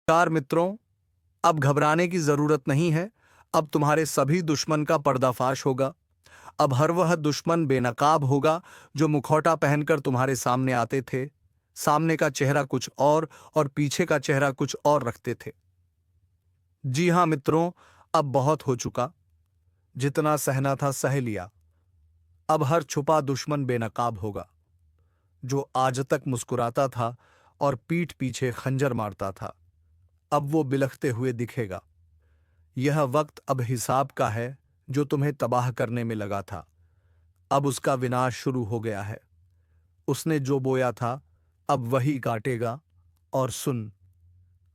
नमस्कार मित्रों, अब घबराने की जरूरत नहीं है। अब तुम्हारे सभी दुश्मन का पर्दाफाश होगा। अब हर वह दुश्मन बेनकाब होगा जो मुखौटा पहनकर तुम्हारे सामने आते थे। सामने का चेहरा कुछ और पीछे का चेहरा कुछ और रखते थे। जी हाँ मित्रों, अब बहुत हो चुका। जितना सहना था सह लिया। अब हर छुपा दुश्मन बेनकाब होगा। जो आज तक मुस्कुराता था और पीठ पीछे खंजर मारता था, अब वो बिलखते हुए दिखेगा। यह वक्त अब हिसाब का है। जो तुम्हें तबाह करने में लगा था, अब उसका विनाश शुरू हो गया है। उसने जो बोया था, अब वही काटेगा। और सुन,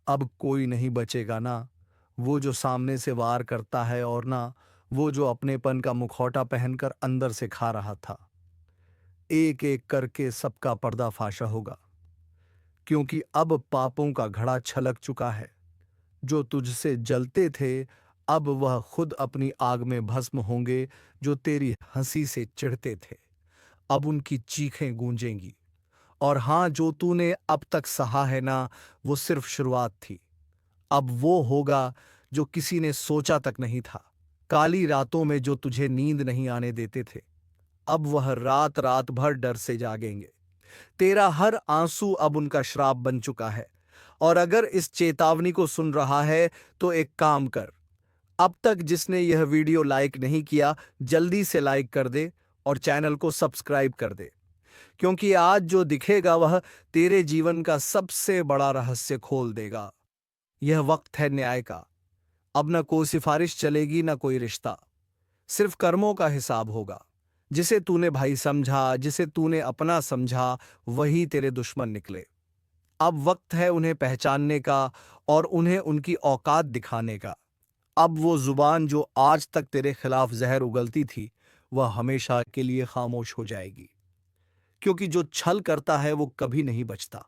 अब कोई नहीं बचेगा ना वो जो सामने से वार करता है, और ना वो जो अपनेपन का मुखौटा पहनकर अंदर से खा रहा था। एक एक करके सबका पर्दाफाश होगा, क्योंकि अब पापों का घड़ा छलक चुका है। जो तुझसे जलते थे, अब वह खुद अपनी आग में भस्म होंगे। जो तेरी हंसी से चिढ़ते थे, अब उनकी चीखें गूंजेंगी। और हाँ, जो तूने अब तक सहा है ना, वो सिर्फ शुरुआत थी। अब वो होगा जो किसी ने सोचा तक नहीं था। काली रातों में जो तुझे नींद नहीं आने देते थे, अब वह रात रात भर डर से जागेंगे। तेरा हर आंसू अब उनका श्राप बन चुका है। और अगर इस चेतावनी को सुन रहा है, तो एक काम कर। अब तक जिसने यह वीडियो लाइक नहीं किया, जल्दी से लाइक कर दे और चैनल को सब्सक्राइब कर दे। क्योंकि आज जो दिखेगा वह तेरे जीवन का सबसे बड़ा रहस्य खोल देगा। यह वक्त है न्याय का। अब न कोई सिफारिश चलेगी, न कोई रिश्ता। सिर्फ कर्मों का हिसाब होगा। जिसे तूने भाई समझा, जिसे तूने अपना समझा, वही तेरे दुश्मन निकले। अब वक्त है उन्हें पहचानने का और उन्हें उनकी औकात दिखाने का। अब वो जुबान जो आज तक तेरे खिलाफ जहर उगलती थी, वह हमेशा के लिए खामोश हो जाएगी। क्योंकि जो छल करता है वो कभी नहीं बचता।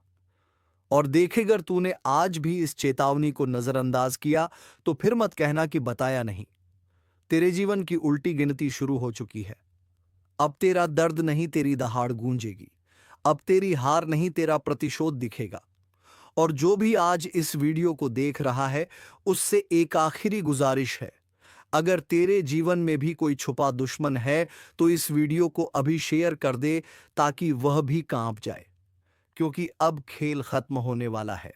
और देख, अगर तूने आज भी इस चेतावनी को नजरअंदाज किया, तो फिर मत कहना कि बताया नहीं। तेरे जीवन की उल्टी गिनती शुरू हो चुकी है। अब तेरा दर्द नहीं, तेरी दहाड़ गूंजेगी। अब तेरी हार नहीं, तेरा प्रतिशोध दिखेगा। और जो भी आज इस वीडियो को देख रहा है, उससे एक आखिरी गुजारिश है। अगर तेरे जीवन में भी कोई छुपा दुश्मन है, तो इस वीडियो को अभी शेयर कर दे, ताकि वह भी कांप जाए। क्योंकि अब खेल खत्म होने वाला है।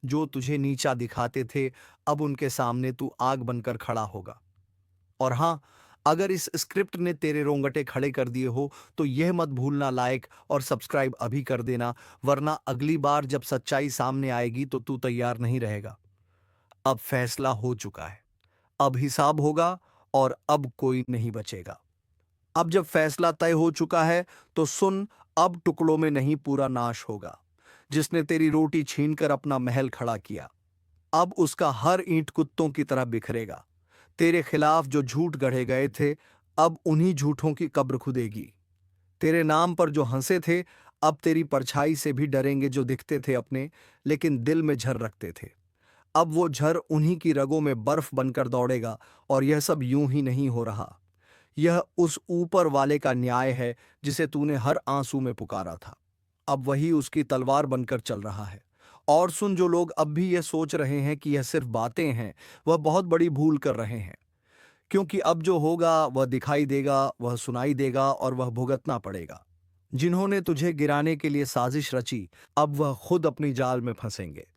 जो तुझे नीचा दिखाते थे, अब उनके सामने तू आग बनकर खड़ा होगा। और हाँ, अगर इस स्क्रिप्ट ने तेरे रोंगटे खड़े कर दिए हो, तो यह मत भूलना लाइक और सब्सक्राइब अभी कर देना। वरना अगली बार जब सच्चाई सामने आएगी, तो तू तैयार नहीं रहेगा। अब फैसला हो चुका है। अब हिसाब होगा और अब कोई नहीं बचेगा। अब जब फैसला तय हो चुका है, तो सुन, अब टुकड़ों में नहीं, पूरा नाश होगा। जिसने तेरी रोटी छीनकर अपना महल खड़ा किया, अब उसका हर ईंट कुत्तों की तरह बिखरेगा। तेरे खिलाफ जो झूठ गढ़े गए थे, अब उन्हीं झूठों की कब्र खुदेगी। तेरे नाम पर जो हंसे थे, अब तेरी परछाई से भी डरेंगे। जो दिखते थे अपने, लेकिन दिल में झर रखते थे, अब वो झर उन्हीं की रगों में बर्फ बनकर दौड़ेगा। और यह सब यूं ही नहीं हो रहा। यह उस ऊपर वाले का न्याय है, जिसे तूने हर आंसू में पुकारा था। अब वही उसकी तलवार बनकर चल रहा है। और सुन, जो लोग अब भी यह सोच रहे हैं कि यह सिर्फ बातें हैं, वह बहुत बड़ी भूल कर रहे हैं। क्योंकि अब जो होगा वह दिखाई देगा, वह सुनाई देगा, और वह भुगतना पड़ेगा। जिन्होंने तुझे गिराने के लिए साजिश रची, अब वह खुद अपनी जाल में फंसेंगे।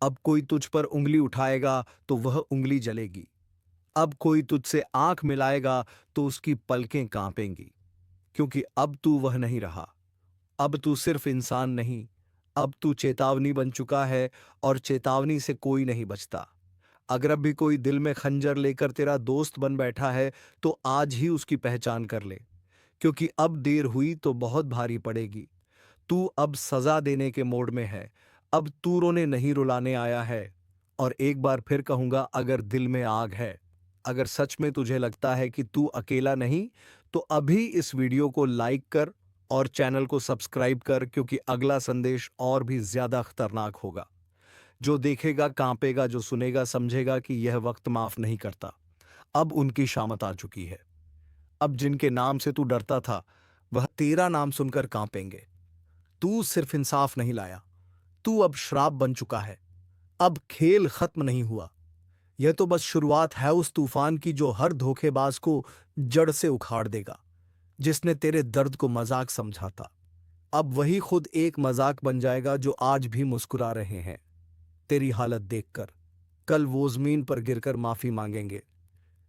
अब कोई तुझ पर उंगली उठाएगा, तो वह उंगली जलेगी। अब कोई तुझसे आंख मिलाएगा, तो उसकी पलकें कांपेंगी। क्योंकि अब तू वह नहीं रहा। अब तू सिर्फ इंसान नहीं, अब तू चेतावनी बन चुका है। और चेतावनी से कोई नहीं बचता। अगर अब भी कोई दिल में खंजर लेकर तेरा दोस्त बन बैठा है, तो आज ही उसकी पहचान कर ले। क्योंकि अब देर हुई तो बहुत भारी पड़ेगी। तू अब सजा देने के मोड में है। अब तू रोने नहीं, रुलाने आया है। और एक बार फिर कहूंगा, अगर दिल में आग है, अगर सच में तुझे लगता है कि तू अकेला नहीं, तो अभी इस वीडियो को लाइक कर और चैनल को सब्सक्राइब कर। क्योंकि अगला संदेश और भी ज्यादा खतरनाक होगा। जो देखेगा कांपेगा, जो सुनेगा समझेगा कि यह वक्त माफ नहीं करता। अब उनकी शामत आ चुकी है। अब जिनके नाम से तू डरता था, वह तेरा नाम सुनकर कांपेंगे। तू सिर्फ इंसाफ नहीं लाया, तू अब श्राप बन चुका है। अब खेल खत्म नहीं हुआ। यह तो बस शुरुआत है उस तूफान की जो हर धोखेबाज को जड़ से उखाड़ देगा। जिसने तेरे दर्द को मजाक समझा था, अब वही खुद एक मजाक बन जाएगा जो आज भी मुस्कुरा रहे हैं तेरी हालत देखकर। कल वो जमीन पर गिरकर माफी मांगेंगे,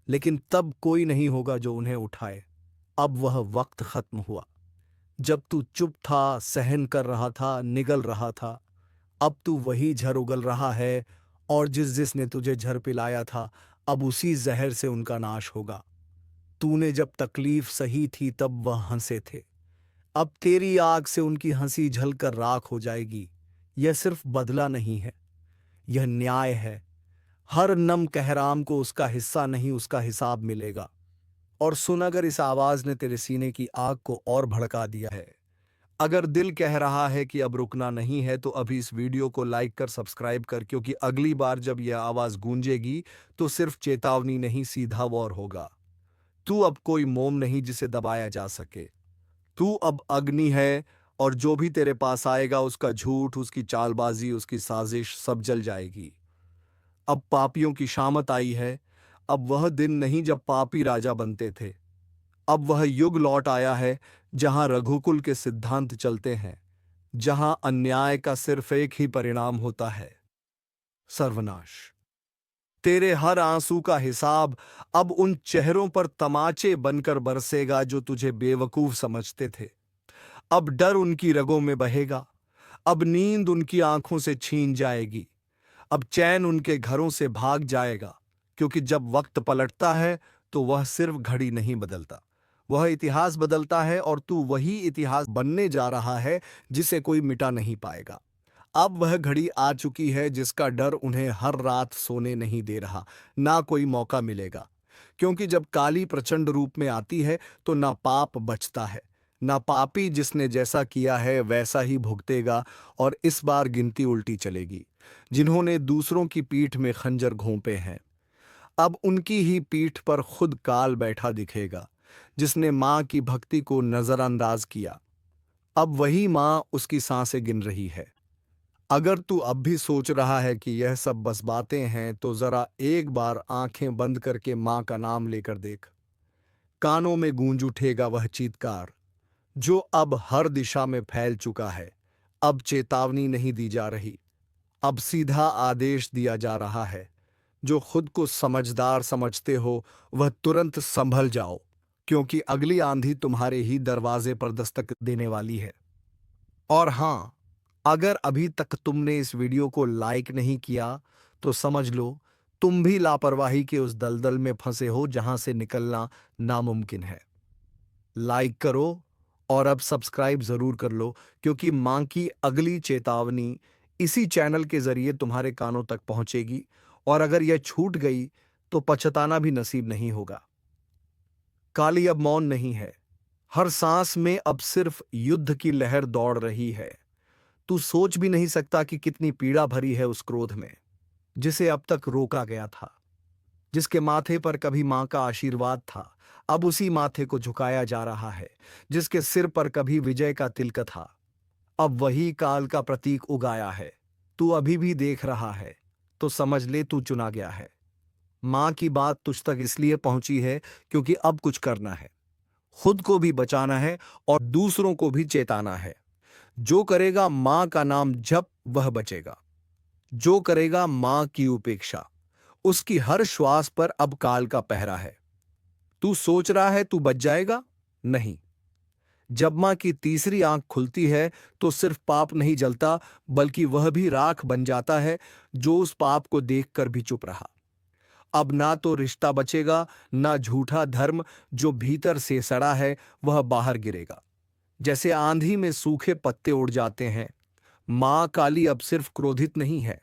लेकिन तब कोई नहीं होगा जो उन्हें उठाए। अब वह वक्त खत्म हुआ जब तू चुप था, सहन कर रहा था, निगल रहा था। अब तू वही झर उगल रहा है, और जिसने तुझे झर पिलाया था, अब उसी जहर से उनका नाश होगा। तूने जब तकलीफ सही थी तब वह हंसे थे, अब तेरी आग से उनकी हंसी झलकर राख हो जाएगी। यह सिर्फ बदला नहीं है, यह न्याय है। हर नम कहराम को उसका हिस्सा नहीं, उसका हिसाब मिलेगा। और सुन, अगर इस आवाज ने तेरे सीने की आग को और भड़का दिया है, अगर दिल कह रहा है कि अब रुकना नहीं है, तो अभी इस वीडियो को लाइक कर, सब्सक्राइब कर, क्योंकि अगली बार जब यह आवाज गूंजेगी तो सिर्फ चेतावनी नहीं, सीधा वॉर होगा। तू अब कोई मोम नहीं जिसे दबाया जा सके। तू अब अग्नि है, और जो भी तेरे पास आएगा उसका झूठ, उसकी चालबाजी, उसकी साजिश सब जल जाएगी। अब पापियों की शामत आई है। अब वह दिन नहीं जब पापी राजा बनते थे। अब वह युग लौट आया है जहां रघुकुल के सिद्धांत चलते हैं, जहां अन्याय का सिर्फ एक ही परिणाम होता है, सर्वनाश। तेरे हर आंसू का हिसाब अब उन चेहरों पर तमाचे बनकर बरसेगा जो तुझे बेवकूफ समझते थे। अब डर उनकी रगों में बहेगा, अब नींद उनकी आंखों से छीन जाएगी, अब चैन उनके घरों से भाग जाएगा। क्योंकि जब वक्त पलटता है तो वह सिर्फ घड़ी नहीं बदलता, वह इतिहास बदलता है, और तू वही इतिहास बनने जा रहा है जिसे कोई मिटा नहीं पाएगा। अब वह घड़ी आ चुकी है जिसका डर उन्हें हर रात सोने नहीं दे रहा, ना कोई मौका मिलेगा। क्योंकि जब काली प्रचंड रूप में आती है तो ना पाप बचता है, ना पापी जिसने जैसा किया है वैसा ही भुगतेगा। और इस बार गिनती उल्टी चलेगी। जिन्होंने दूसरों की पीठ में खंजर घोंपे हैं, अब उनकी ही पीठ पर खुद काल बैठा दिखेगा। जिसने मां की भक्ति को नजरअंदाज किया, अब वही मां उसकी सांसें गिन रही है। अगर तू अब भी सोच रहा है कि यह सब बस बातें हैं, तो जरा एक बार आंखें बंद करके मां का नाम लेकर देख। कानों में गूंज उठेगा वह चीत्कार जो अब हर दिशा में फैल चुका है। अब चेतावनी नहीं दी जा रही, अब सीधा आदेश दिया जा रहा है। जो खुद को समझदार समझते हो वह तुरंत संभल जाओ, क्योंकि अगली आंधी तुम्हारे ही दरवाजे पर दस्तक देने वाली है। और हां, अगर अभी तक तुमने इस वीडियो को लाइक नहीं किया तो समझ लो तुम भी लापरवाही के उस दलदल में फंसे हो जहां से निकलना नामुमकिन है। लाइक करो और अब सब्सक्राइब जरूर कर लो, क्योंकि मां की अगली चेतावनी इसी चैनल के जरिए तुम्हारे कानों तक पहुंचेगी। और अगर यह छूट गई तो पछताना भी नसीब नहीं होगा। काली अब मौन नहीं है, हर सांस में अब सिर्फ युद्ध की लहर दौड़ रही है। तू सोच भी नहीं सकता कि कितनी पीड़ा भरी है उस क्रोध में जिसे अब तक रोका गया था। जिसके माथे पर कभी मां का आशीर्वाद था, अब उसी माथे को झुकाया जा रहा है। जिसके सिर पर कभी विजय का तिलक था, अब वही काल का प्रतीक उगाया है। तू अभी भी देख रहा है तो समझ ले तू चुना गया है। मां की बात तुझ तक इसलिए पहुंची है क्योंकि अब कुछ करना है, खुद को भी बचाना है और दूसरों को भी चेताना है। जो करेगा मां का नाम जप वह बचेगा। जो करेगा मां की उपेक्षा, उसकी हर श्वास पर अब काल का पहरा है। तू सोच रहा है तू बच जाएगा? नहीं। जब मां की तीसरी आंख खुलती है तो सिर्फ पाप नहीं जलता, बल्कि वह भी राख बन जाता है जो उस पाप को देखकर भी चुप रहा। अब ना तो रिश्ता बचेगा, ना झूठा धर्म जो भीतर से सड़ा है वह बाहर गिरेगा। जैसे आंधी में सूखे पत्ते उड़ जाते हैं, मां काली अब सिर्फ क्रोधित नहीं है,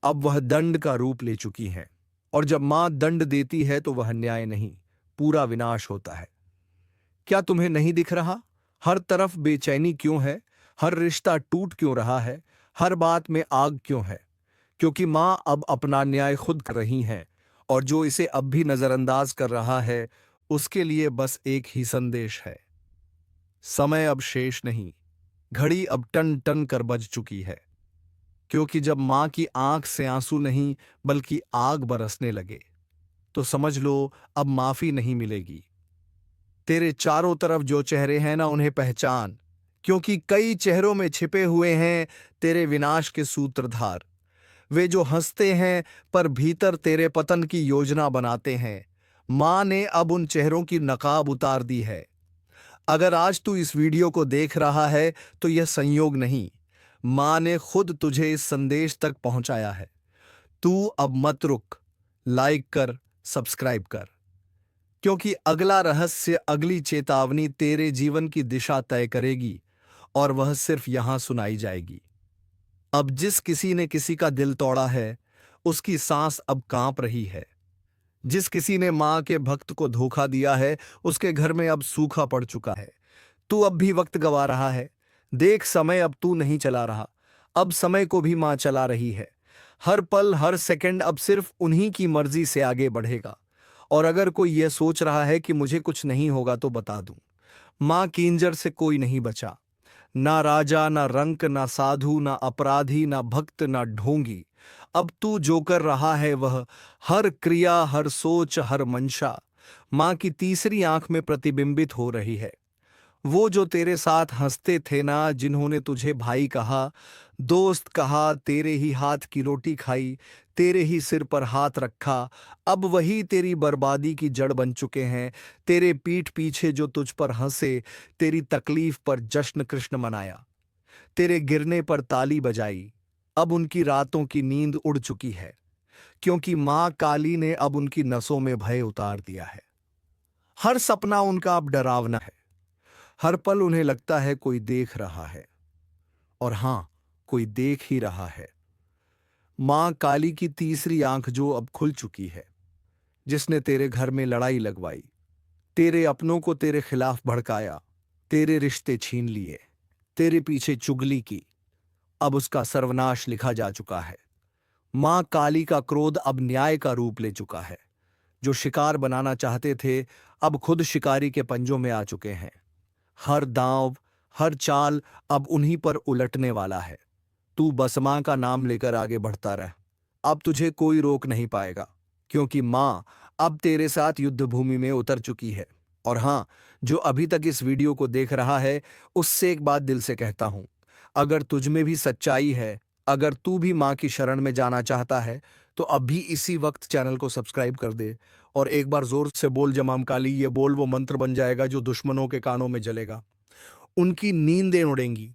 अब वह दंड का रूप ले चुकी है। और जब मां दंड देती है तो वह न्याय नहीं, पूरा विनाश होता है। क्या तुम्हें नहीं दिख रहा हर तरफ बेचैनी क्यों है? हर रिश्ता टूट क्यों रहा है? हर बात में आग क्यों है? क्योंकि मां अब अपना न्याय खुद कर रही है, और जो इसे अब भी नजरअंदाज कर रहा है उसके लिए बस एक ही संदेश है। समय अब शेष नहीं, घड़ी अब टन टन कर बज चुकी है। क्योंकि जब माँ की आंख से आंसू नहीं बल्कि आग बरसने लगे तो समझ लो अब माफी नहीं मिलेगी। तेरे चारों तरफ जो चेहरे हैं ना उन्हें पहचान, क्योंकि कई चेहरों में छिपे हुए हैं तेरे विनाश के सूत्रधार। वे जो हंसते हैं पर भीतर तेरे पतन की योजना बनाते हैं। माँ ने अब उन चेहरों की नकाब उतार दी है। अगर आज तू इस वीडियो को देख रहा है तो यह संयोग नहीं, माँ ने खुद तुझे इस संदेश तक पहुंचाया है। तू अब मत रुक, लाइक कर, सब्सक्राइब कर, क्योंकि अगला रहस्य, अगली चेतावनी तेरे जीवन की दिशा तय करेगी और वह सिर्फ यहां सुनाई जाएगी। अब जिस किसी ने किसी का दिल तोड़ा है उसकी सांस अब कांप रही है। जिस किसी ने मां के भक्त को धोखा दिया है उसके घर में अब सूखा पड़ चुका है। तू अब भी वक्त गवा रहा है। देख, समय अब तू नहीं चला रहा, अब समय को भी मां चला रही है। हर पल, हर सेकंड अब सिर्फ उन्हीं की मर्जी से आगे बढ़ेगा। और अगर कोई यह सोच रहा है कि मुझे कुछ नहीं होगा तो बता दूं, मां कींजर से कोई नहीं बचा। ना राजा, ना रंक, ना साधु, ना अपराधी, ना भक्त, ना ढोंगी। अब तू जो कर रहा है वह हर क्रिया, हर सोच, हर मंशा मां की तीसरी आंख में प्रतिबिंबित हो रही है। वो जो तेरे साथ हंसते थे ना, जिन्होंने तुझे भाई कहा, दोस्त कहा, तेरे ही हाथ की रोटी खाई, तेरे ही सिर पर हाथ रखा, अब वही तेरी बर्बादी की जड़ बन चुके हैं। तेरे पीठ पीछे जो तुझ पर हंसे, तेरी तकलीफ पर जश्न कृष्ण मनाया, तेरे गिरने पर ताली बजाई, अब उनकी रातों की नींद उड़ चुकी है, क्योंकि मां काली ने अब उनकी नसों में भय उतार दिया है। हर सपना उनका अब डरावना है। हर पल उन्हें लगता है कोई देख रहा है, और हां, कोई देख ही रहा है। मां काली की तीसरी आंख जो अब खुल चुकी है, जिसने तेरे घर में लड़ाई लगवाई, तेरे अपनों को तेरे खिलाफ भड़काया, तेरे रिश्ते छीन लिए, तेरे पीछे चुगली की, अब उसका सर्वनाश लिखा जा चुका है। मां काली का क्रोध अब न्याय का रूप ले चुका है। जो शिकार बनाना चाहते थे अब खुद शिकारी के पंजों में आ चुके हैं। हर दांव, हर चाल अब उन्हीं पर उलटने वाला है। तू बस मां का नाम लेकर आगे बढ़ता रह, अब तुझे कोई रोक नहीं पाएगा, क्योंकि मां अब तेरे साथ युद्ध भूमि में उतर चुकी है। और हां, जो अभी तक इस वीडियो को देख रहा है उससे एक बात दिल से कहता हूं, अगर तुझ में भी सच्चाई है, अगर तू भी मां की शरण में जाना चाहता है तो अभी इसी वक्त चैनल को सब्सक्राइब कर दे और एक बार जोर से बोल जमाम काली। ये बोल वो मंत्र बन जाएगा जो दुश्मनों के कानों में जलेगा। उनकी नींदें उड़ेंगी,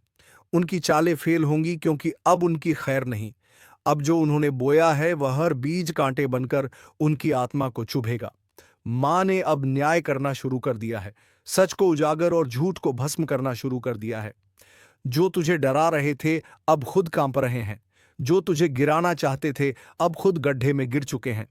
उनकी चालें फेल होंगी, क्योंकि अब उनकी खैर नहीं। अब जो उन्होंने बोया है वह हर बीज कांटे बनकर उनकी आत्मा को चुभेगा। मां ने अब न्याय करना शुरू कर दिया है, सच को उजागर और झूठ को भस्म करना शुरू कर दिया है। जो तुझे डरा रहे थे अब खुद कांप रहे हैं। जो तुझे गिराना चाहते थे अब खुद गड्ढे में गिर चुके हैं।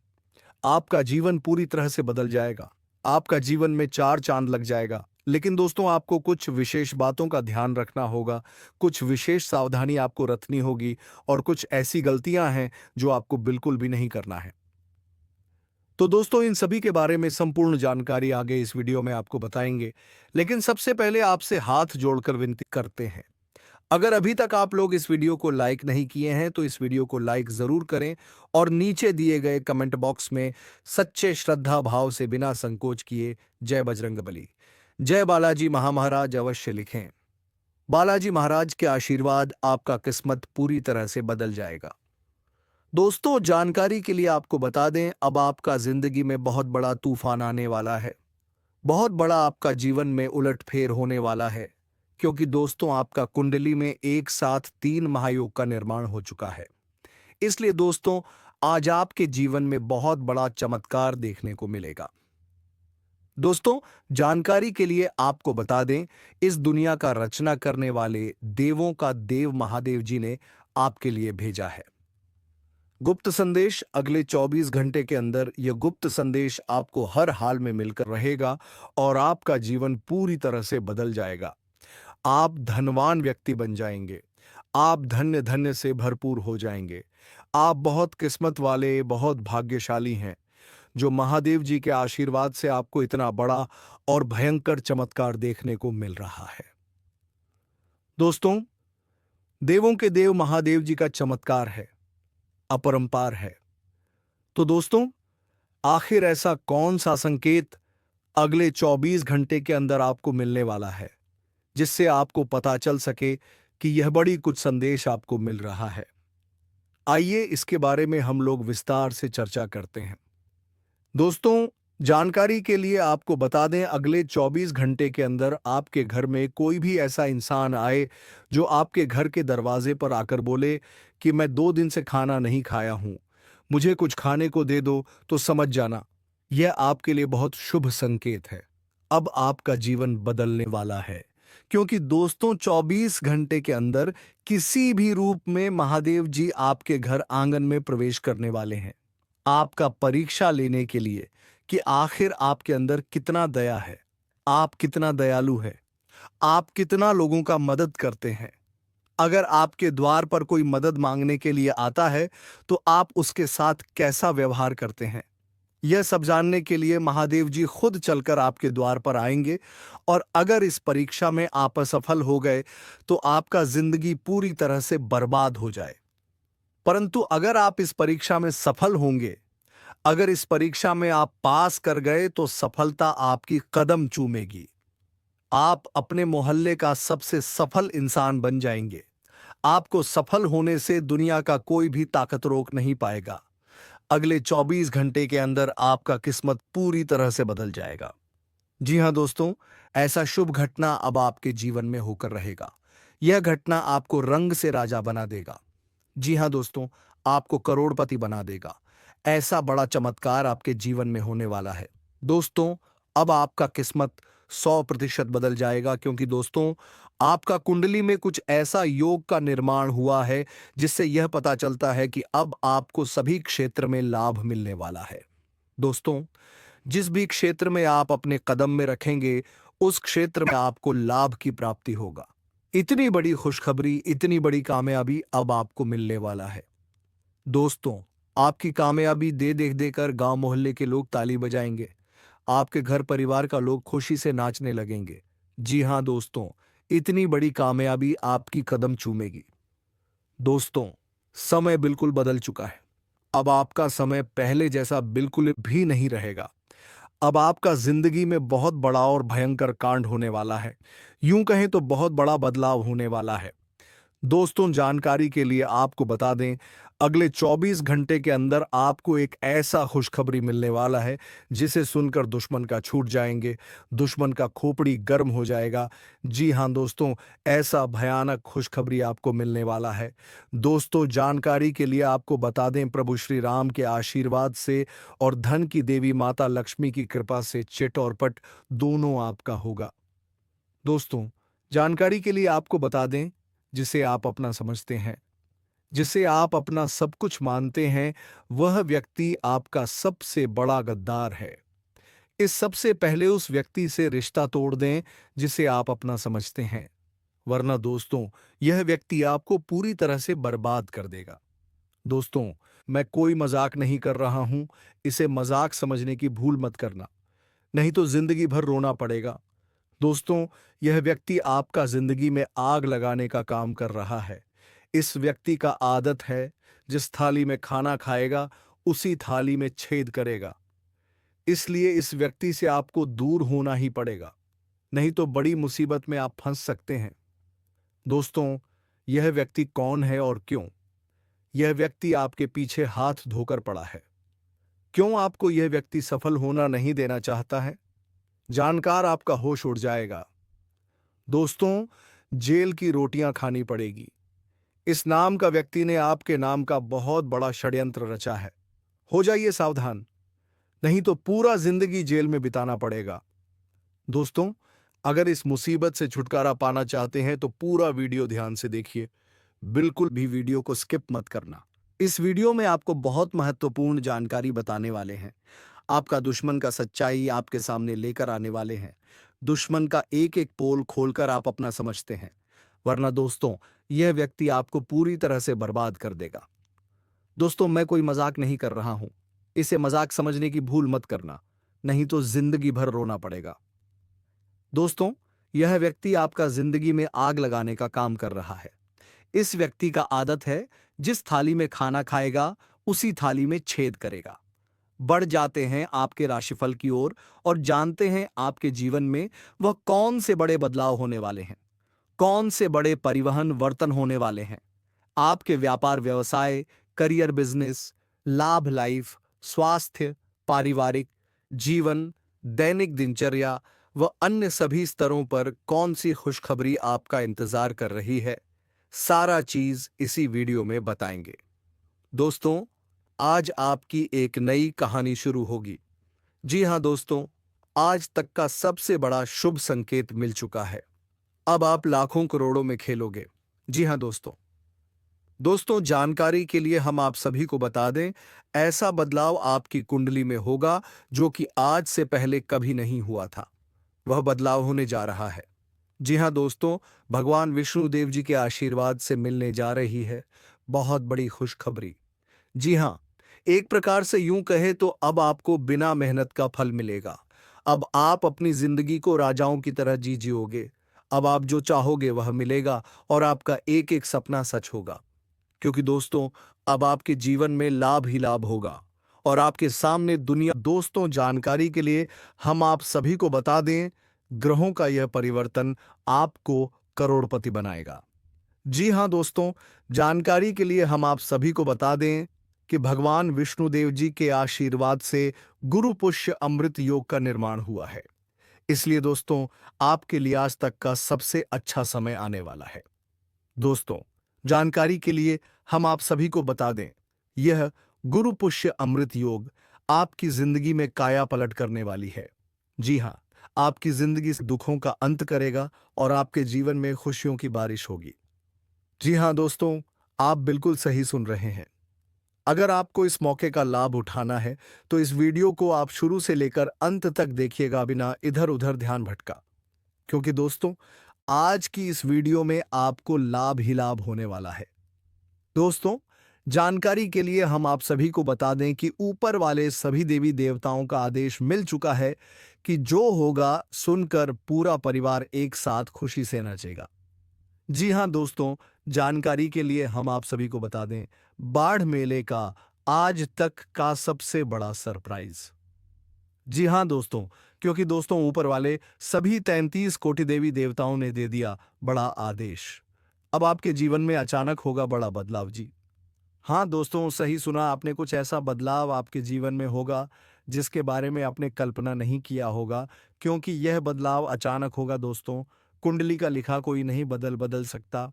आपका जीवन पूरी तरह से बदल जाएगा। आपका जीवन में चार चांद लग जाएगा। लेकिन दोस्तों, आपको कुछ विशेष बातों का ध्यान रखना होगा, कुछ विशेष सावधानी आपको रखनी होगी, और कुछ ऐसी गलतियां हैं जो आपको बिल्कुल भी नहीं करना है। तो दोस्तों, इन सभी के बारे में संपूर्ण जानकारी आगे इस वीडियो में आपको बताएंगे। लेकिन सबसे पहले आपसे हाथ जोड़कर विनती करते हैं, अगर अभी तक आप लोग इस वीडियो को लाइक नहीं किए हैं तो इस वीडियो को लाइक जरूर करें और नीचे दिए गए कमेंट बॉक्स में सच्चे श्रद्धा भाव से बिना संकोच किए जय बजरंगबली, जय बालाजी महाराज अवश्य लिखें। बालाजी महाराज के आशीर्वाद, आपका किस्मत पूरी तरह से बदल जाएगा। दोस्तों, जानकारी के लिए आपको बता दें, अब आपका जिंदगी में बहुत बड़ा तूफान आने वाला है। बहुत बड़ा आपका जीवन में उलटफेर होने वाला है, क्योंकि दोस्तों, आपका कुंडली में एक साथ 3 महायोग का निर्माण हो चुका है। इसलिए दोस्तों, आज आपके जीवन में बहुत बड़ा चमत्कार देखने को मिलेगा। दोस्तों, जानकारी के लिए आपको बता दें, इस दुनिया का रचना करने वाले देवों का देव महादेव जी ने आपके लिए भेजा है गुप्त संदेश। अगले 24 घंटे के अंदर यह गुप्त संदेश आपको हर हाल में मिलकर रहेगा और आपका जीवन पूरी तरह से बदल जाएगा। आप धनवान व्यक्ति बन जाएंगे। आप धन्य धन्य से भरपूर हो जाएंगे। आप बहुत किस्मत वाले, बहुत भाग्यशाली हैं, जो महादेव जी के आशीर्वाद से आपको इतना बड़ा और भयंकर चमत्कार देखने को मिल रहा है। दोस्तों, देवों के देव महादेव जी का चमत्कार है, अपरंपार है। तो दोस्तों, आखिर ऐसा कौन सा संकेत अगले 24 घंटे के अंदर आपको मिलने वाला है, जिससे आपको पता चल सके कि यह बड़ी कुछ संदेश आपको मिल रहा है? आइए इसके बारे में हम लोग विस्तार से चर्चा करते हैं। दोस्तों, जानकारी के लिए आपको बता दें, अगले 24 घंटे के अंदर आपके घर में कोई भी ऐसा इंसान आए जो आपके घर के दरवाजे पर आकर बोले कि मैं 2 दिन से खाना नहीं खाया हूं, मुझे कुछ खाने को दे दो, तो समझ जाना यह आपके लिए बहुत शुभ संकेत है। अब आपका जीवन बदलने वाला है, क्योंकि दोस्तों 24 घंटे के अंदर किसी भी रूप में महादेव जी आपके घर आंगन में प्रवेश करने वाले हैं, आपका परीक्षा लेने के लिए कि आखिर आपके अंदर कितना दया है, आप कितना दयालु है, आप कितना लोगों का मदद करते हैं। अगर आपके द्वार पर कोई मदद मांगने के लिए आता है तो आप उसके साथ कैसा व्यवहार करते हैं, यह सब जानने के लिए महादेव जी खुद चलकर आपके द्वार पर आएंगे। और अगर इस परीक्षा में आप असफल हो गए तो आपका जिंदगी पूरी तरह से बर्बाद हो जाए। परंतु अगर आप इस परीक्षा में सफल होंगे, अगर इस परीक्षा में आप पास कर गए, तो सफलता आपकी कदम चूमेगी। आप अपने मोहल्ले का सबसे सफल इंसान बन जाएंगे। आपको सफल होने से दुनिया का कोई भी ताकत रोक नहीं पाएगा। अगले 24 घंटे के अंदर आपका किस्मत पूरी तरह से बदल जाएगा। जी हां दोस्तों, ऐसा शुभ घटना अब आपके जीवन में होकर रहेगा। यह घटना आपको रंग से राजा बना देगा। जी हां दोस्तों, आपको करोड़पति बना देगा। ऐसा बड़ा चमत्कार आपके जीवन में होने वाला है। दोस्तों, अब आपका किस्मत 100% बदल जाएगा, क्योंकि दोस्तों आपका कुंडली में कुछ ऐसा योग का निर्माण हुआ है जिससे यह पता चलता है कि अब आपको सभी क्षेत्र में लाभ मिलने वाला है। दोस्तों, जिस भी क्षेत्र में आप अपने कदम में रखेंगे, उस क्षेत्र में आपको लाभ की प्राप्ति होगा। इतनी बड़ी खुशखबरी, इतनी बड़ी कामयाबी अब आपको मिलने वाला है। दोस्तों, आपकी कामयाबी देख देकर गांव मोहल्ले के लोग ताली बजाएंगे। आपके घर परिवार का लोग खुशी से नाचने लगेंगे। जी हां दोस्तों, इतनी बड़ी कामयाबी आपकी कदम चूमेगी। दोस्तों, समय बिल्कुल बदल चुका है। अब आपका समय पहले जैसा बिल्कुल भी नहीं रहेगा। अब आपका जिंदगी में बहुत बड़ा और भयंकर कांड होने वाला है। यूं कहें तो बहुत बड़ा बदलाव होने वाला है। दोस्तों, जानकारी के लिए आपको बता दें, अगले 24 घंटे के अंदर आपको एक ऐसा खुशखबरी मिलने वाला है जिसे सुनकर दुश्मन का छूट जाएंगे, दुश्मन का खोपड़ी गर्म हो जाएगा। जी हां दोस्तों, ऐसा भयानक खुशखबरी आपको मिलने वाला है। दोस्तों, जानकारी के लिए आपको बता दें, प्रभु श्री राम के आशीर्वाद से और धन की देवी माता लक्ष्मी की कृपा से चिट और पट दोनों आपका होगा। दोस्तों, जानकारी के लिए आपको बता दें, जिसे आप अपना समझते हैं, जिसे आप अपना सब कुछ मानते हैं, वह व्यक्ति आपका सबसे बड़ा गद्दार है। इस सबसे पहले उस व्यक्ति से रिश्ता तोड़ दें जिसे आप अपना समझते हैं, वरना दोस्तों यह व्यक्ति आपको पूरी तरह से बर्बाद कर देगा। दोस्तों, मैं कोई मजाक नहीं कर रहा हूं, इसे मजाक समझने की भूल मत करना, नहीं तो जिंदगी भर रोना पड़ेगा। दोस्तों, यह व्यक्ति आपका जिंदगी में आग लगाने का काम कर रहा है। इस व्यक्ति का आदत है, जिस थाली में खाना खाएगा उसी थाली में छेद करेगा। इसलिए इस व्यक्ति से आपको दूर होना ही पड़ेगा, नहीं तो बड़ी मुसीबत में आप फंस सकते हैं। दोस्तों, यह व्यक्ति कौन है और क्यों? यह व्यक्ति आपके पीछे हाथ धोकर पड़ा है। क्यों आपको यह व्यक्ति सफल होना नहीं देना चाहता है? जानकार आपका होश उड़ जाएगा। दोस्तों, जेल की रोटियां खानी पड़ेगी। इस नाम का व्यक्ति ने आपके नाम का बहुत बड़ा षड्यंत्र रचा है। हो जाइए सावधान, नहीं तो पूरा जिंदगी जेल में बिताना पड़ेगा। दोस्तों, अगर इस मुसीबत से छुटकारा पाना चाहते हैं तो पूरा वीडियो ध्यान से देखिए, बिल्कुल भी वीडियो को स्किप मत करना। इस वीडियो में आपको बहुत महत्वपूर्ण जानकारी बताने वाले हैं। आपका दुश्मन का सच्चाई आपके सामने लेकर आने वाले हैं। दुश्मन का एक एक पोल खोलकर आप अपना समझते हैं, वरना दोस्तों यह व्यक्ति आपको पूरी तरह से बर्बाद कर देगा। दोस्तों, मैं कोई मजाक नहीं कर रहा हूं, इसे मजाक समझने की भूल मत करना, नहीं तो जिंदगी भर रोना पड़ेगा। दोस्तों, यह व्यक्ति आपका जिंदगी में आग लगाने का काम कर रहा है। इस व्यक्ति का आदत है जिस थाली में खाना खाएगा उसी थाली में छेद करेगा। बढ़ जाते हैं आपके राशिफल की ओर और जानते हैं आपके जीवन में वह कौन से बड़े बदलाव होने वाले हैं, कौन से बड़े परिवहन वर्तन होने वाले हैं। आपके व्यापार व्यवसाय, करियर बिजनेस, लाभ लाइफ, स्वास्थ्य, पारिवारिक जीवन, दैनिक दिनचर्या व अन्य सभी स्तरों पर कौन सी खुशखबरी आपका इंतजार कर रही है, सारा चीज इसी वीडियो में बताएंगे। दोस्तों, आज आपकी एक नई कहानी शुरू होगी। जी हां दोस्तों, आज तक का सबसे बड़ा शुभ संकेत मिल चुका है। अब आप लाखों करोड़ों में खेलोगे। जी हां दोस्तों, जानकारी के लिए हम आप सभी को बता दें, ऐसा बदलाव आपकी कुंडली में होगा जो कि आज से पहले कभी नहीं हुआ था। वह बदलाव होने जा रहा है। जी हां दोस्तों, भगवान विष्णु देव जी के आशीर्वाद से मिलने जा रही है बहुत बड़ी खुशखबरी। जी हां, एक प्रकार से यूं कहे तो अब आपको बिना मेहनत का फल मिलेगा। अब आप अपनी जिंदगी को राजाओं की तरह जियोगे। अब आप जो चाहोगे वह मिलेगा और आपका एक एक सपना सच होगा। क्योंकि दोस्तों, अब आपके जीवन में लाभ ही लाभ होगा और आपके सामने दुनिया। दोस्तों, जानकारी के लिए हम आप सभी को बता दें, ग्रहों का यह परिवर्तन आपको करोड़पति बनाएगा। जी हां दोस्तों, जानकारी के लिए हम आप सभी को बता दें कि भगवान विष्णुदेव जी के आशीर्वाद से गुरु पुष्य अमृत योग का निर्माण हुआ है। इसलिए दोस्तों, आपके लिए आज तक का सबसे अच्छा समय आने वाला है। दोस्तों, जानकारी के लिए हम आप सभी को बता दें, यह गुरु पुष्य अमृत योग आपकी जिंदगी में काया पलट करने वाली है। जी हां, आपकी जिंदगी से दुखों का अंत करेगा और आपके जीवन में खुशियों की बारिश होगी। जी हां दोस्तों, आप बिल्कुल सही सुन रहे हैं। अगर आपको इस मौके का लाभ उठाना है तो इस वीडियो को आप शुरू से लेकर अंत तक देखिएगा, बिना इधर उधर ध्यान भटका। क्योंकि दोस्तों, आज की इस वीडियो में आपको लाभ ही लाभ होने वाला है। दोस्तों, जानकारी के लिए हम आप सभी को बता दें कि ऊपर वाले सभी देवी देवताओं का आदेश मिल चुका है कि जो होगा सुनकर पूरा परिवार एक साथ खुशी से नाचेगा। जी हां दोस्तों, जानकारी के लिए हम आप सभी को बता दें, बाढ़ मेले का आज तक का सबसे बड़ा सरप्राइज। जी हां दोस्तों, क्योंकि दोस्तों ऊपर वाले सभी 33 कोटि देवी देवताओं ने दे दिया बड़ा आदेश। अब आपके जीवन में अचानक होगा बड़ा बदलाव। जी हाँ दोस्तों, सही सुना आपने, कुछ ऐसा बदलाव आपके जीवन में होगा जिसके बारे में आपने कल्पना नहीं किया होगा। क्योंकि यह बदलाव अचानक होगा दोस्तों। कुंडली का लिखा कोई नहीं बदल बदल सकता।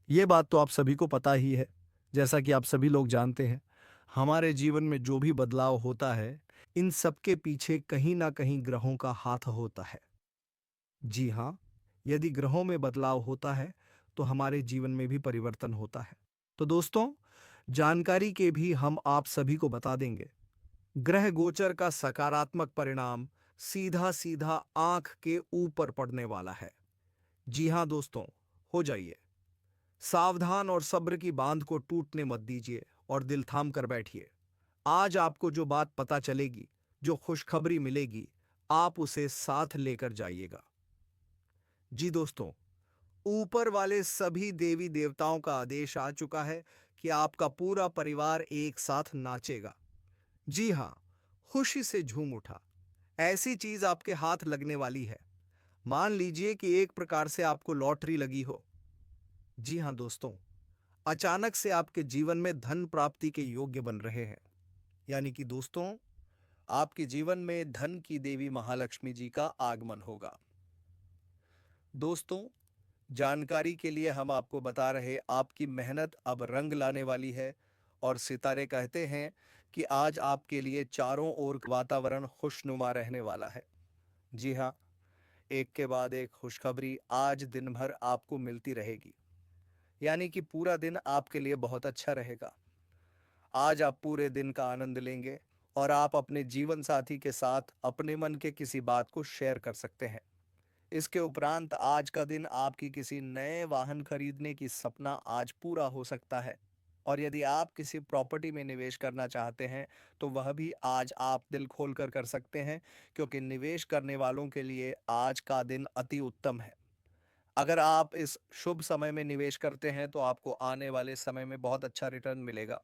ये बात तो आप सभी को पता ही है। जैसा कि आप सभी लोग जानते हैं, हमारे जीवन में जो भी बदलाव होता है, इन सबके पीछे कहीं ना कहीं ग्रहों का हाथ होता है। जी हाँ, यदि ग्रहों में बदलाव होता है तो हमारे जीवन में भी परिवर्तन होता है। तो दोस्तों, जानकारी के भी हम आप सभी को बता देंगे, ग्रह गोचर का सकारात्मक परिणाम सीधा सीधा आंख के ऊपर पड़ने वाला है। जी हाँ दोस्तों, हो जाइए सावधान और सब्र की बांध को टूटने मत दीजिए और दिल थाम कर बैठिए। आज आपको जो बात पता चलेगी, जो खुशखबरी मिलेगी, आप उसे साथ लेकर जाइएगा। जी दोस्तों, ऊपर वाले सभी देवी देवताओं का आदेश आ चुका है कि आपका पूरा परिवार एक साथ नाचेगा। जी हां, खुशी से झूम उठा। ऐसी चीज आपके हाथ लगने वाली है, मान लीजिए कि एक प्रकार से आपको लॉटरी लगी हो। जी हां दोस्तों, अचानक से आपके जीवन में धन प्राप्ति के योग्य बन रहे हैं। यानी कि दोस्तों, आपके जीवन में धन की देवी महालक्ष्मी जी का आगमन होगा। दोस्तों, जानकारी के लिए हम आपको बता रहे, आपकी मेहनत अब रंग लाने वाली है और सितारे कहते हैं कि आज आपके लिए चारों ओर वातावरण खुशनुमा रहने वाला है। जी हाँ, एक के बाद एक खुशखबरी आज दिन भर आपको मिलती रहेगी। यानी कि पूरा दिन आपके लिए बहुत अच्छा रहेगा। आज आप पूरे दिन का आनंद लेंगे और आप अपने जीवन साथी के साथ अपने मन के किसी बात को शेयर कर सकते हैं। इसके उपरांत आज का दिन आपकी किसी नए वाहन खरीदने की सपना आज पूरा हो सकता है। और यदि आप किसी प्रॉपर्टी में निवेश करना चाहते हैं तो वह भी आज आप दिल खोल कर सकते हैं, क्योंकि निवेश करने वालों के लिए आज का दिन अति उत्तम है। अगर आप इस शुभ समय में निवेश करते हैं तो आपको आने वाले समय में बहुत अच्छा रिटर्न मिलेगा।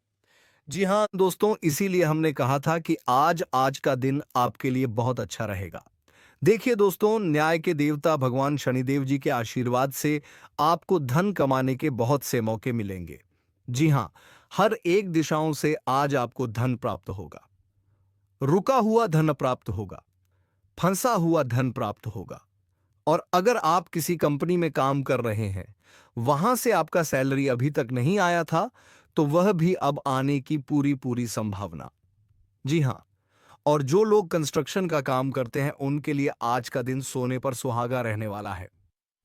जी हाँ दोस्तों, इसीलिए हमने कहा था कि आज आज का दिन आपके लिए बहुत अच्छा रहेगा। देखिए दोस्तों, न्याय के देवता भगवान शनिदेव जी के आशीर्वाद से आपको धन कमाने के बहुत से मौके मिलेंगे। जी हाँ, हर एक दिशाओं से आज आपको धन प्राप्त होगा। रुका हुआ धन प्राप्त होगा, फंसा हुआ धन प्राप्त होगा। और अगर आप किसी कंपनी में काम कर रहे हैं, वहां से आपका सैलरी अभी तक नहीं आया था, तो वह भी अब आने की पूरी पूरी संभावना। जी हां, और जो लोग कंस्ट्रक्शन का काम करते हैं, उनके लिए आज का दिन सोने पर सुहागा रहने वाला है।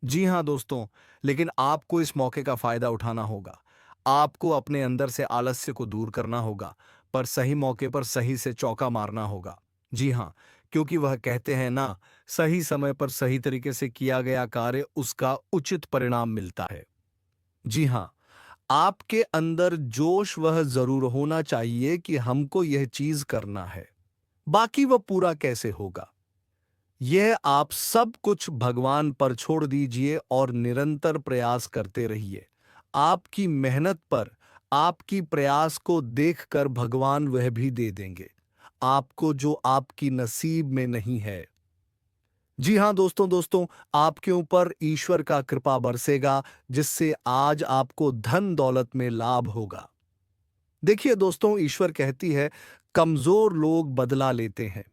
जी हां दोस्तों, लेकिन आपको इस मौके का फायदा उठाना होगा। आपको अपने अंदर से आलस्य को दूर करना होगा, पर सही मौके पर सही से चौका मारना होगा। जी हां, क्योंकि वह कहते हैं ना, सही समय पर सही तरीके से किया गया कार्य उसका उचित परिणाम मिलता है। जी हां, आपके अंदर जोश वह जरूर होना चाहिए कि हमको यह चीज करना है। बाकी वह पूरा कैसे होगा, यह आप सब कुछ भगवान पर छोड़ दीजिए और निरंतर प्रयास करते रहिए। आपकी मेहनत पर, आपकी प्रयास को देखकर भगवान वह भी दे देंगे आपको जो आपकी नसीब में नहीं है। जी हां दोस्तों दोस्तों, आपके ऊपर ईश्वर का कृपा बरसेगा, जिससे आज आपको धन दौलत में लाभ होगा। देखिए दोस्तों, ईश्वर कहती है, कमजोर लोग बदला लेते हैं,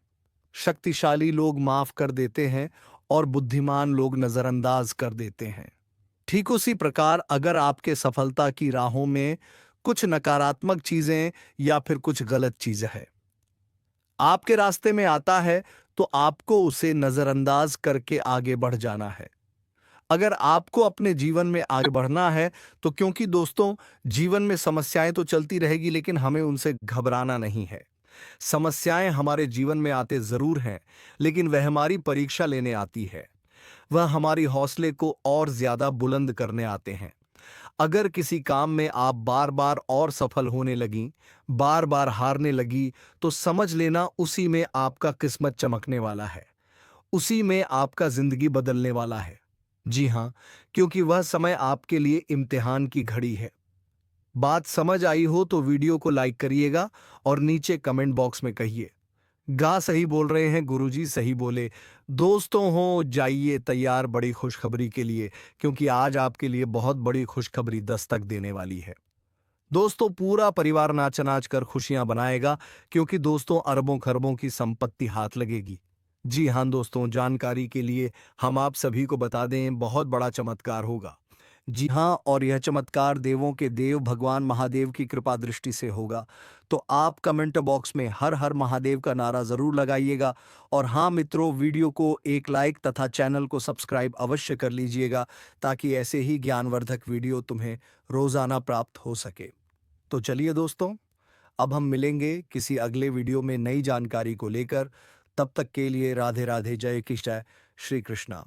शक्तिशाली लोग माफ कर देते हैं और बुद्धिमान लोग नजरअंदाज कर देते हैं। ठीक उसी प्रकार अगर आपके सफलता की राहों में कुछ नकारात्मक चीजें या फिर कुछ गलत चीजें है, आपके रास्ते में आता है, तो आपको उसे नजरअंदाज करके आगे बढ़ जाना है। अगर आपको अपने जीवन में आगे बढ़ना है, तो क्योंकि दोस्तों, जीवन में समस्याएं तो चलती रहेगी, लेकिन हमें उनसे घबराना नहीं है। समस्याएं हमारे जीवन में आते जरूर हैं, लेकिन वह हमारी परीक्षा लेने आती है। वह हमारी हौसले को और ज्यादा बुलंद करने आते हैं। अगर किसी काम में आप बार बार और सफल होने लगी, बार बार हारने लगी, तो समझ लेना उसी में आपका किस्मत चमकने वाला है, उसी में आपका जिंदगी बदलने वाला है। जी हां, क्योंकि वह समय आपके लिए इम्तिहान की घड़ी है। बात समझ आई हो तो वीडियो को लाइक करिएगा और नीचे कमेंट बॉक्स में कहिए, गा सही बोल रहे हैं गुरुजी, सही बोले। दोस्तों हो जाइए तैयार बड़ी खुशखबरी के लिए, क्योंकि आज आपके लिए बहुत बड़ी खुशखबरी दस्तक देने वाली है। दोस्तों, पूरा परिवार नाच नाच कर खुशियां बनाएगा, क्योंकि दोस्तों अरबों खरबों की संपत्ति हाथ लगेगी। जी हां दोस्तों, जानकारी के लिए हम आप सभी को बता दें, बहुत बड़ा चमत्कार होगा। जी हाँ, और यह चमत्कार देवों के देव भगवान महादेव की कृपा दृष्टि से होगा। तो आप कमेंट बॉक्स में हर हर महादेव का नारा जरूर लगाइएगा। और हाँ मित्रों, वीडियो को एक लाइक तथा चैनल को सब्सक्राइब अवश्य कर लीजिएगा, ताकि ऐसे ही ज्ञानवर्धक वीडियो तुम्हें रोजाना प्राप्त हो सके। तो चलिए दोस्तों, अब हम मिलेंगे किसी अगले वीडियो में नई जानकारी को लेकर। तब तक के लिए राधे राधे, जय कृष्ण, श्री कृष्णा।